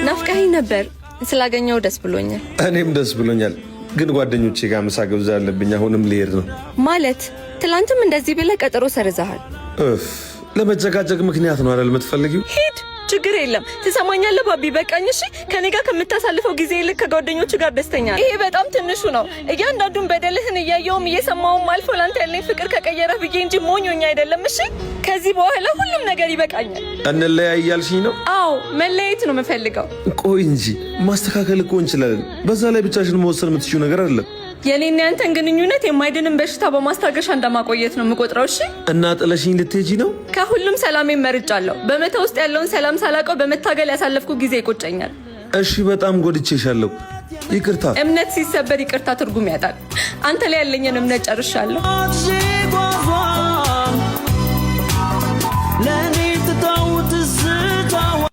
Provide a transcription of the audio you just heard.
ናፍቀኸኝ ነበር ስላገኘው ደስ ብሎኛል። እኔም ደስ ብሎኛል። ግን ጓደኞቼ ጋር ምሳ ግብዣ አለብኝ። አሁንም ልሄድ ነው። ማለት ትላንትም እንደዚህ ብለህ ቀጠሮ ሰርዘሃል። ለመጨቃጨቅ ምክንያት ነው አይደል የምትፈልጊው? ሂድ፣ ችግር የለም። ትሰማኛለህ ባቢ? በቃኝ። እሺ፣ ከኔ ጋር ከምታሳልፈው ጊዜ ይልቅ ከጓደኞቹ ጋር ደስተኛ ነኝ። ይሄ በጣም ትንሹ ነው። እያንዳንዱን በደልህን እያየውም እየሰማውም አልፎ ላንተ ያለኝ ፍቅር ከቀየረህ ብዬ እንጂ ሞኞኛ አይደለም። እሺ፣ ከዚህ በኋላ ሁሉም ነገር ይበቃኛል። እንለያይ እያልሽኝ ነው? አዎ፣ መለያየት ነው የምፈልገው። ቆይ እንጂ ማስተካከል እኮ እንችላለን። በዛ ላይ ብቻሽን መወሰን የምትችይው ነገር አይደለም። የኔና ያንተን ግንኙነት የማይድንን በሽታ በማስታገሻ እንደማቆየት ነው የምቆጥረው። እሺ፣ እና ጥለሽኝ ልትሄጂ ነው? ከሁሉም ሰላሜን መርጫለሁ። በመቶ ውስጥ ያለውን ሰላም ሳላውቀው በመታገል ያሳለፍኩ ጊዜ ይቆጨኛል። እሺ፣ በጣም ጎድቼሻለሁ። ይቅርታ። እምነት ሲሰበር ይቅርታ ትርጉም ያጣል። አንተ ላይ ያለኝን እምነት ጨርሻለሁ።